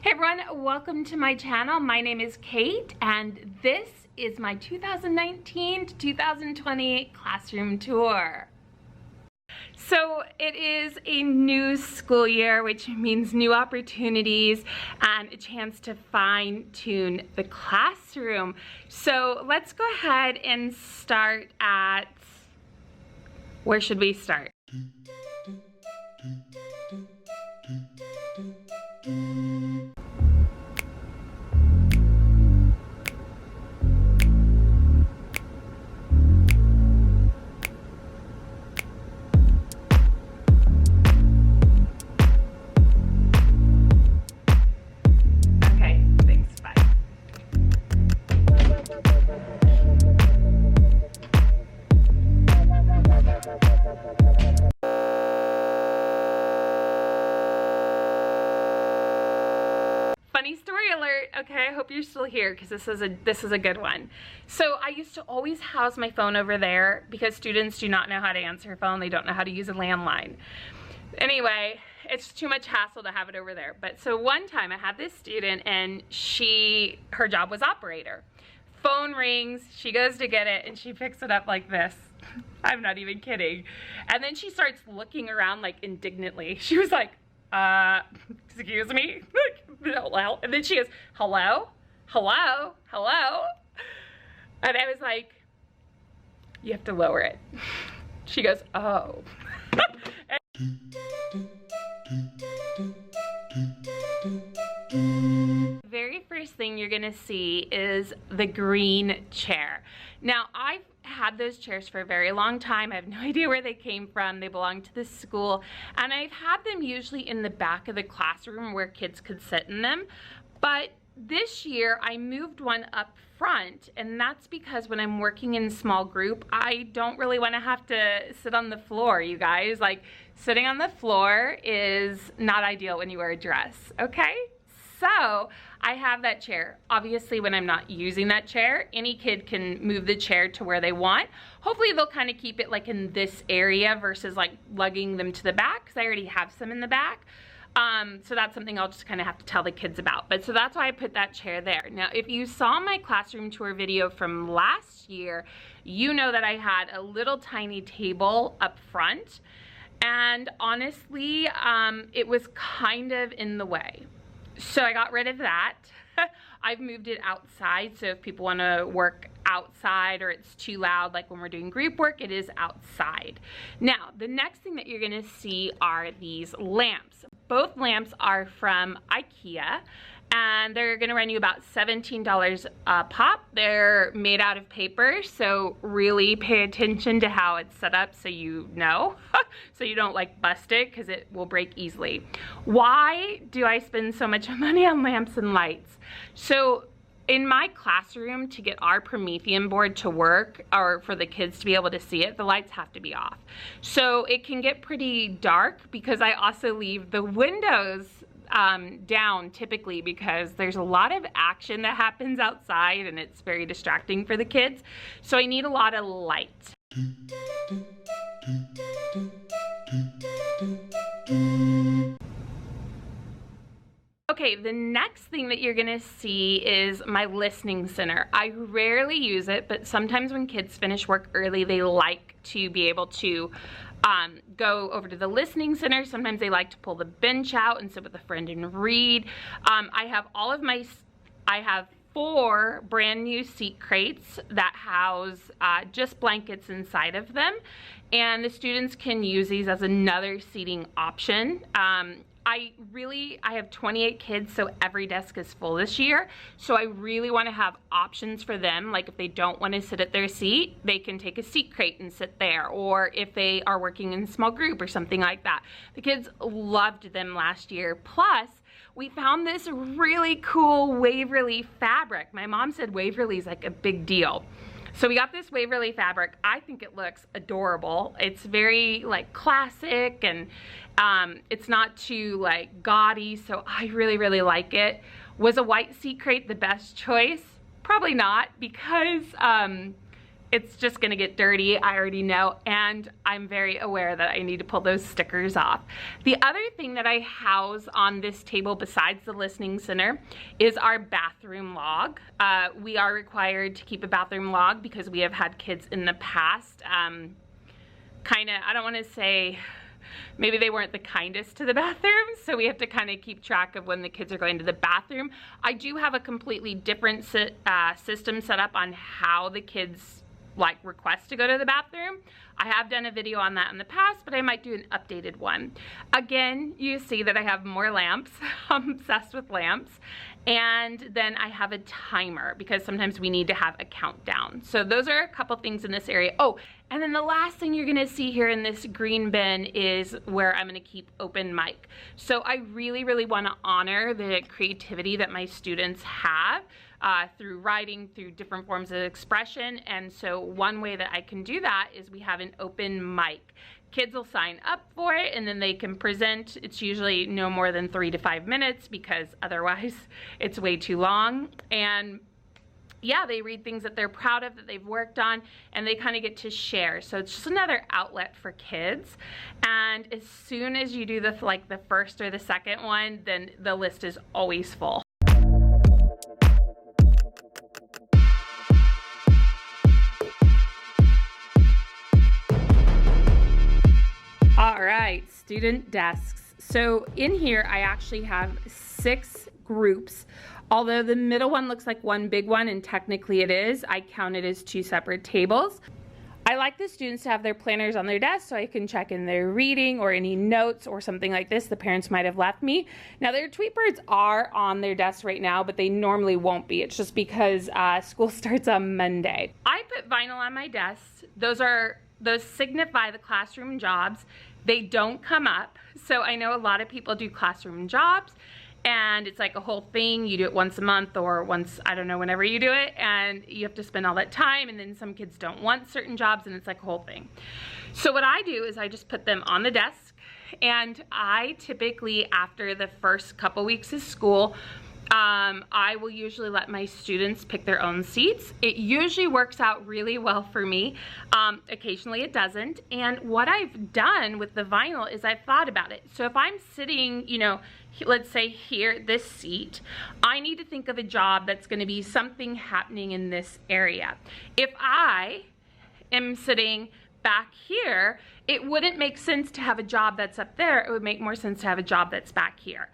Hey everyone, welcome to my channel. My name is Kate and this is my 2019 to 2020 classroom tour. So it is a new school year, which means new opportunities and a chance to fine-tune the classroom. So let's go ahead and start at, where should we start? Funny story alert. Okay, I hope you're still here because this is a good one. So I used to always house my phone over there because students do not know how to answer a phone. They don't know how to use a landline. Anyway, it's too much hassle to have it over there. But so one time I had this student and her job was operator. Phone rings, she goes to get it and she picks it up like this. I'm not even kidding. And then she starts looking around like indignantly. She was like, excuse me? And then she goes, hello? Hello? Hello? And I was like, you have to lower it. She goes, oh. Very first thing you're gonna see is the green chair. Now, I've had those chairs for a very long time. I have no idea where they came from. They belong to the school, and I've had them usually in the back of the classroom where kids could sit in them. But this year I moved one up front, and that's because when I'm working in small group, I don't really want to have to sit on the floor, you guys. Like, sitting on the floor is not ideal when you wear a dress, okay? So I have that chair. Obviously, when I'm not using that chair, any kid can move the chair to where they want. Hopefully they'll kind of keep it like in this area versus like lugging them to the back, because I already have some in the back. So that's something I'll just kind of have to tell the kids about. But so that's why I put that chair there. Now, if you saw my classroom tour video from last year, you know that I had a little tiny table up front. And honestly, it was kind of in the way. So I got rid of that. I've moved it outside, so if people want to work outside or it's too loud, like when we're doing group work, it is outside. Now, the next thing that you're gonna see are these lamps. Both lamps are from IKEA, and they're gonna run you about $17 a pop. They're made out of paper, so really pay attention to how it's set up so you know, so you don't like bust it because it will break easily. Why do I spend so much money on lamps and lights? So in my classroom, to get our Promethean board to work, or for the kids to be able to see it, the lights have to be off. So it can get pretty dark because I also leave the windows down typically because there's a lot of action that happens outside and it's very distracting for the kids. So I need a lot of light. Okay, the next thing that you're gonna see is my listening center. I rarely use it, but sometimes when kids finish work early, they like to be able to go over to the listening center. Sometimes they like to pull the bench out and sit with a friend and read. I have 4 brand new seat crates that house just blankets inside of them, and the students can use these as another seating option. I have 28 kids, so every desk is full this year. So I really want to have options for them. Like if they don't want to sit at their seat, they can take a seat crate and sit there. Or if they are working in a small group or something like that. The kids loved them last year. Plus, we found this really cool Waverly fabric. My mom said Waverly's like a big deal. So we got this Waverly fabric. I think it looks adorable. It's very like classic, and it's not too like gaudy, so I really, really like it. Was a white seat crate the best choice? Probably not, because it's just gonna get dirty, I already know, and I'm very aware that I need to pull those stickers off. The other thing that I house on this table besides the listening center is our bathroom log. We are required to keep a bathroom log because we have had kids in the past, kinda, I don't wanna say, maybe they weren't the kindest to the bathroom, so we have to kind of keep track of when the kids are going to the bathroom. I do have a completely different system set up on how the kids like request to go to the bathroom. I have done a video on that in the past, but I might do an updated one. Again, you see that I have more lamps. I'm obsessed with lamps. And then I have a timer because sometimes we need to have a countdown. So those are a couple things in this area. Oh, and then the last thing you're gonna see here in this green bin is where I'm gonna keep open mic. So I really, really wanna honor the creativity that my students have through writing, through different forms of expression. And so one way that I can do that is we have an open mic. Kids will sign up for it and then they can present. It's usually no more than 3 to 5 minutes because otherwise it's way too long. And yeah, they read things that they're proud of, that they've worked on, and they kind of get to share. So it's just another outlet for kids. And as soon as you do the first or the second one, then the list is always full. All right, student desks. So in here, I actually have 6 groups. Although the middle one looks like one big one, and technically it is, I count it as 2 separate tables. I like the students to have their planners on their desk so I can check in their reading or any notes or something like this the parents might have left me. Now their tweet birds are on their desks right now, but they normally won't be. It's just because school starts on Monday. I put vinyl on my desk. Those signify the classroom jobs. They don't come up. So I know a lot of people do classroom jobs and it's like a whole thing. You do it once a month or once, I don't know, whenever you do it, and you have to spend all that time, and then some kids don't want certain jobs and it's like a whole thing. So what I do is I just put them on the desk, and I typically, after the first couple weeks of school, I will usually let my students pick their own seats. It usually works out really well for me. Occasionally it doesn't. And what I've done with the vinyl is I've thought about it. So if I'm sitting, you know, let's say here, this seat, I need to think of a job that's going to be something happening in this area. If I am sitting back here, it wouldn't make sense to have a job that's up there. It would make more sense to have a job that's back here.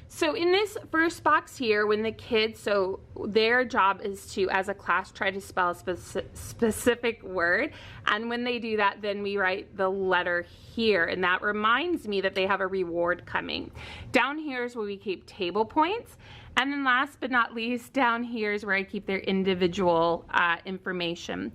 So in this first box here, when the kids, so their job is to, as a class, try to spell a specific word. And when they do that, then we write the letter here. And that reminds me that they have a reward coming. Down here is where we keep table points. And then last but not least, down here is where I keep their individual information.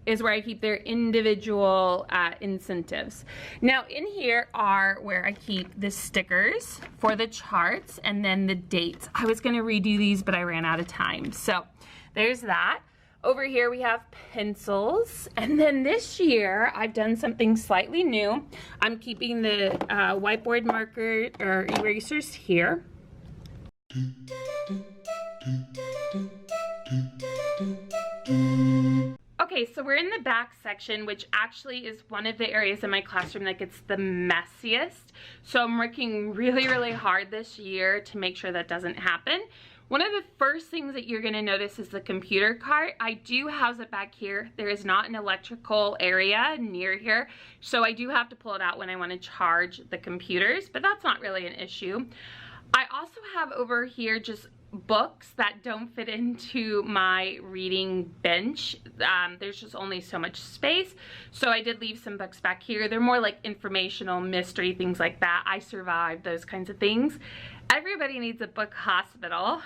Is where I keep their individual incentives. Now in here are where I keep the stickers for the charts and then the dates. I was gonna redo these, but I ran out of time. So there's that. Over here we have pencils. And then this year I've done something slightly new. I'm keeping the whiteboard marker or erasers here. Okay, so we're in the back section, which actually is one of the areas in my classroom that gets the messiest. So I'm working really, really hard this year to make sure that doesn't happen. One of the first things that you're gonna notice is the computer cart. I do house it back here. There is not an electrical area near here, so I do have to pull it out when I wanna charge the computers, but that's not really an issue. I also have over here just books that don't fit into my reading bench. There's just only so much space, so I did leave some books back here. They're more like informational, mystery, things like that. I survived those kinds of things. Everybody needs a book hospital.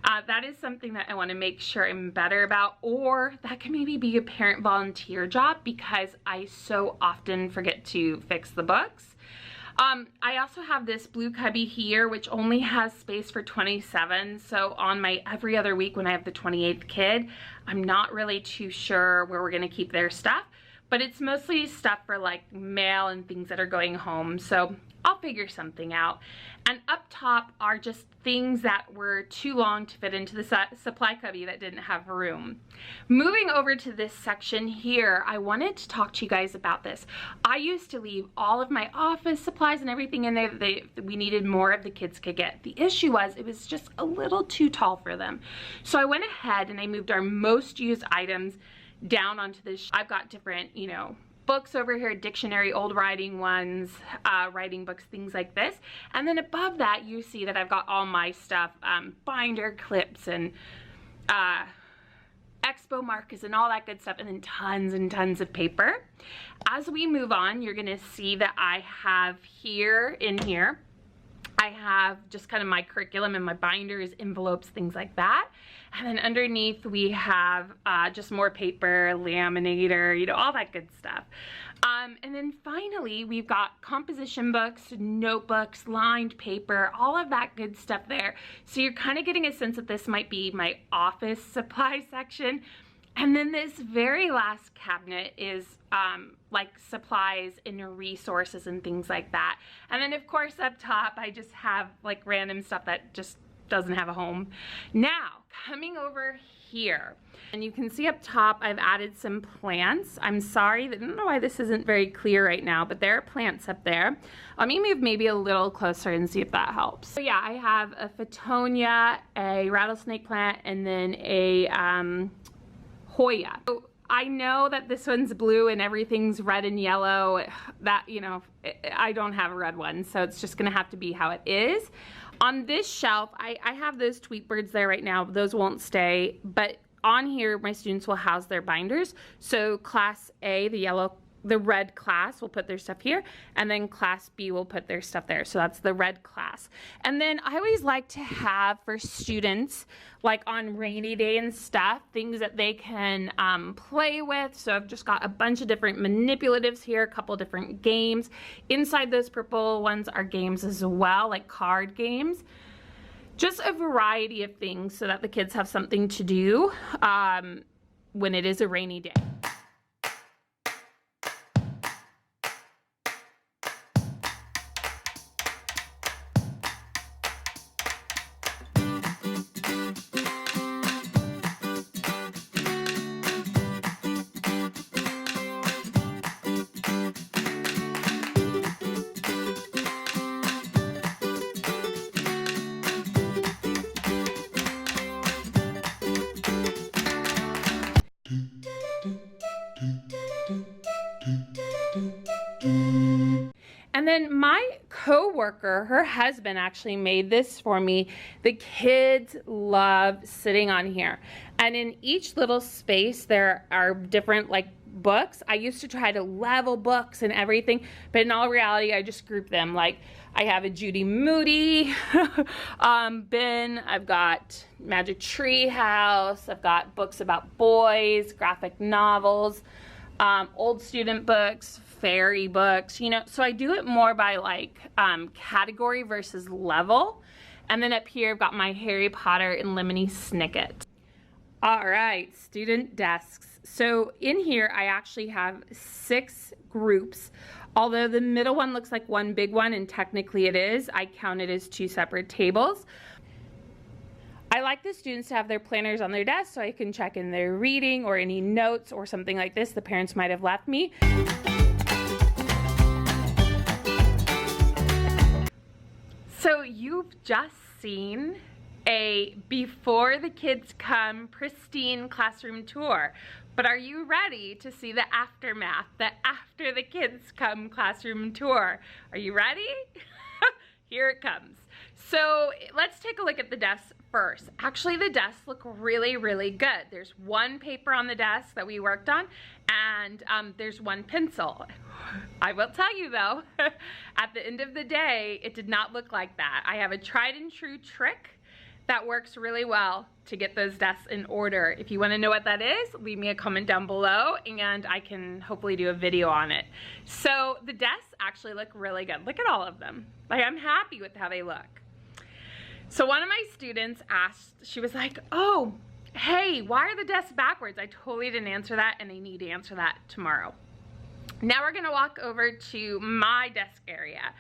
That is something that I want to make sure I'm better about, or that can maybe be a parent volunteer job because I so often forget to fix the books. I also have this blue cubby here, which only has space for 27. So on my every other week when I have the 28th kid, I'm not really too sure where we're gonna keep their stuff, but it's mostly stuff for like mail and things that are going home. So I'll figure something out. And up top are just things that were too long to fit into the supply cubby that didn't have room. Moving over to this section here, I wanted to talk to you guys about this. I used to leave all of my office supplies and everything in there that we needed more of the kids could get. The issue was it was just a little too tall for them. So I went ahead and I moved our most used items down onto this. I've got different, you know, books over here, dictionary, old writing ones, writing books, things like this. And then above that, you see that I've got all my stuff, binder clips and expo markers and all that good stuff, and then tons and tons of paper. As we move on, you're gonna see that I have here, I have just kind of my curriculum and my binders, envelopes, things like that. And then underneath we have just more paper, laminator, you know, all that good stuff. And then finally we've got composition books, notebooks, lined paper, all of that good stuff there. So you're kind of getting a sense that this might be my office supply section. And then this very last cabinet is like supplies and resources and things like that. And then of course up top I just have like random stuff that just doesn't have a home. Now coming over here, and you can see up top I've added some plants. I'm sorry, I don't know why this isn't very clear right now, but there are plants up there. Let me move maybe a little closer and see if that helps. So yeah, I have a Fittonia, a rattlesnake plant, and then a Hoya. So I know that this one's blue and everything's red and yellow. That, you know, I don't have a red one, so it's just gonna have to be how it is. On this shelf, I have those tweet birds there right now. Those won't stay, but on here, my students will house their binders. So class A, the red class will put their stuff here, and then class B will put their stuff there. So that's the red class. And then I always like to have for students, like on rainy day and stuff, things that they can play with. So I've just got a bunch of different manipulatives here, a couple different games. Inside those purple ones are games as well, like card games. Just a variety of things so that the kids have something to do when it is a rainy day. And then my co-worker, her husband actually made this for me. The kids love sitting on here. And in each little space, there are different like books. I used to try to level books and everything, but in all reality, I just group them. Like I have a Judy Moody bin, I've got Magic Tree House, I've got books about boys, graphic novels, old student books, fairy books, you know, so I do it more by like category versus level. And then up here I've got my Harry Potter and Lemony Snicket. All right, student desks. So in here I actually have 6 groups. Although the middle one looks like one big one, and technically it is, I count it as 2 separate tables. I like the students to have their planners on their desk so I can check in their reading or any notes or something like this the parents might have left me. So you've just seen a before the kids come pristine classroom tour, but are you ready to see the aftermath, the after the kids come classroom tour? Are you ready? Here it comes. So let's take a look at the desks first. Actually, the desks look really, really good. There's one paper on the desk that we worked on, and there's one pencil. I will tell you though, at the end of the day, it did not look like that. I have a tried and true trick that works really well to get those desks in order. If you want to know what that is, leave me a comment down below and I can hopefully do a video on it. So the desks actually look really good. Look at all of them. Like, I'm happy with how they look. So one of my students asked, she was like, oh, hey, why are the desks backwards? I totally didn't answer that and I need to answer that tomorrow. Now we're gonna walk over to my desk area.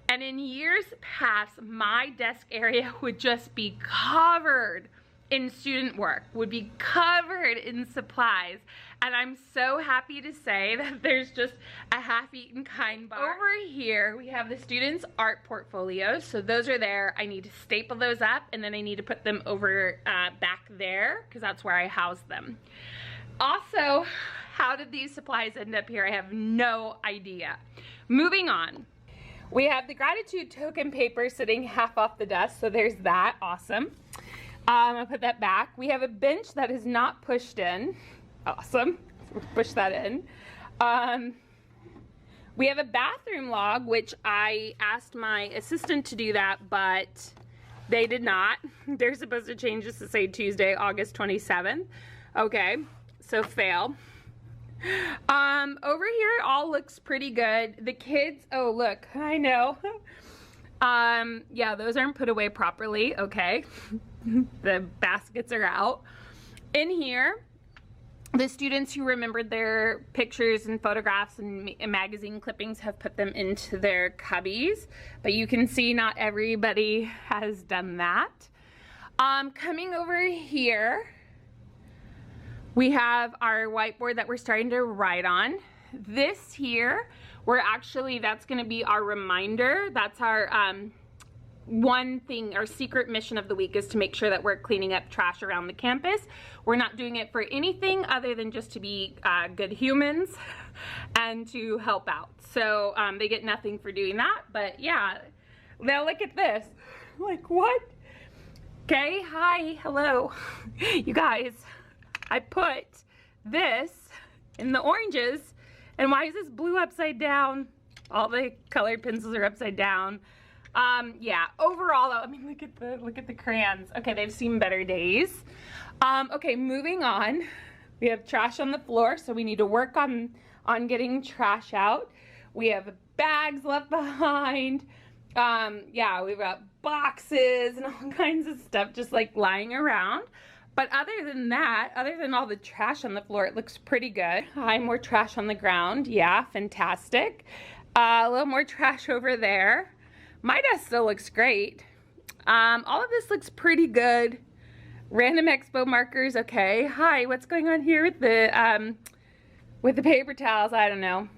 And in years past, my desk area would just be covered in student work, would be covered in supplies. And I'm so happy to say that there's just a half-eaten kind bar. Over here, we have the students' art portfolios. So those are there. I need to staple those up and then I need to put them over back there because that's where I house them. Also, how did these supplies end up here? I have no idea. Moving on. We have the gratitude token paper sitting half off the desk, so there's that, awesome. I'll put that back. We have a bench that is not pushed in, awesome, push that in. We have a bathroom log, which I asked my assistant to do that, but they did not. They're supposed to change this to say Tuesday, August 27th. Okay, so fail. Over here it all looks pretty good. The kids, oh look, I know. Yeah, those aren't put away properly, okay. The baskets are out. In here, the students who remembered their pictures and photographs and magazine clippings have put them into their cubbies, but you can see not everybody has done that. Coming over here, we have our whiteboard that we're starting to write on. This here, that's gonna be our reminder. That's our one thing, our secret mission of the week is to make sure that we're cleaning up trash around the campus. We're not doing it for anything other than just to be good humans and to help out. So they get nothing for doing that, but yeah. Now look at this. Like, what? Okay, hi, hello. You guys. I put this in the oranges, and why is this blue upside down? All the colored pencils are upside down. Yeah, overall, I mean, look at the crayons. Okay, they've seen better days. Okay, moving on. We have trash on the floor, so we need to work on getting trash out. We have bags left behind. Yeah, we've got boxes and all kinds of stuff just like lying around. But other than that, other than all the trash on the floor, it looks pretty good. Hi, more trash on the ground. Yeah, fantastic. A little more trash over there. My desk still looks great. All of this looks pretty good. Random Expo markers, okay. Hi, what's going on here with the paper towels? I don't know.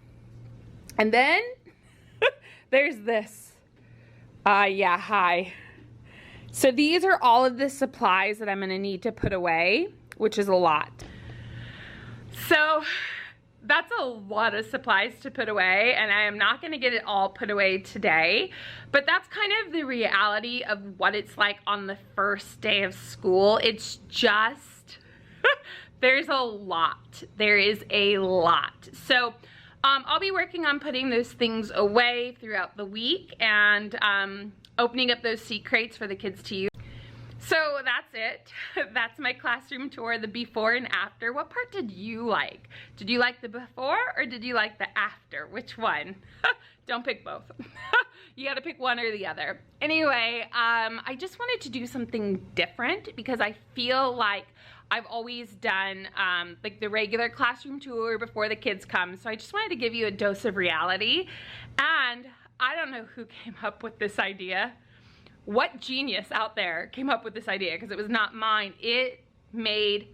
And then there's this. Yeah, hi. So these are all of the supplies that I'm gonna need to put away, which is a lot. So that's a lot of supplies to put away, and I am not gonna get it all put away today, but that's kind of the reality of what it's like on the first day of school. It's just, there's a lot. There is a lot. So I'll be working on putting those things away throughout the week and opening up those seat crates for the kids to use. So that's it. That's my classroom tour, the before and after. What part did you like? Did you like the before or did you like the after? Which one? Don't pick both. You gotta pick one or the other. Anyway, I just wanted to do something different because I feel like I've always done like the regular classroom tour before the kids come. So I just wanted to give you a dose of reality. And I don't know who came up with this idea. What genius out there came up with this idea, because it was not mine. It made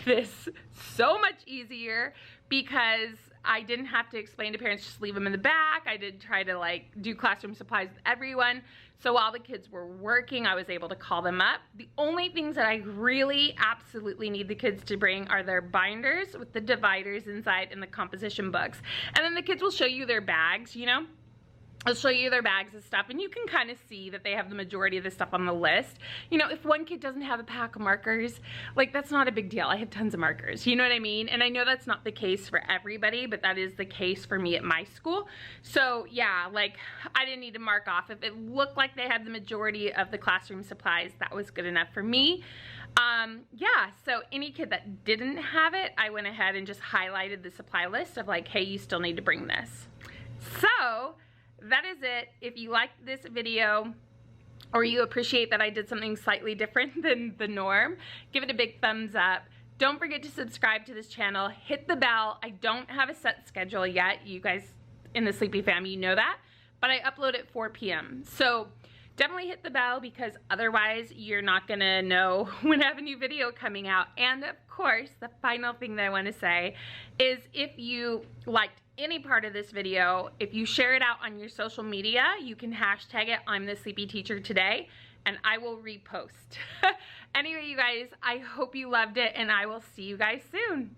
this so much easier because I didn't have to explain to parents, just leave them in the back. I did try to like do classroom supplies with everyone. So while the kids were working, I was able to call them up. The only things that I really absolutely need the kids to bring are their binders with the dividers inside and the composition books. And then the kids will show you their bags, you know? I'll show you their bags and stuff, and you can kind of see that they have the majority of the stuff on the list. You know, if one kid doesn't have a pack of markers, like, that's not a big deal. I have tons of markers, you know what I mean? And I know that's not the case for everybody, but that is the case for me at my school. So yeah, like, I didn't need to mark off. If it looked like they had the majority of the classroom supplies, that was good enough for me. Yeah, so any kid that didn't have it, I went ahead and just highlighted the supply list of like, hey, you still need to bring this. So that is it. If you liked this video or you appreciate that I did something slightly different than the norm, give it a big thumbs up. Don't forget to subscribe to this channel. Hit the bell. I don't have a set schedule yet. You guys in the Sleepy Fam, you know that. But I upload at 4 p.m. So definitely hit the bell, because otherwise you're not gonna know when I have a new video coming out. And of course, the final thing that I want to say is, if you liked any part of this video, if you share it out on your social media, you can hashtag it, I'm the Sleepy Teacher Today, and I will repost. Anyway, you guys, I hope you loved it, and I will see you guys soon.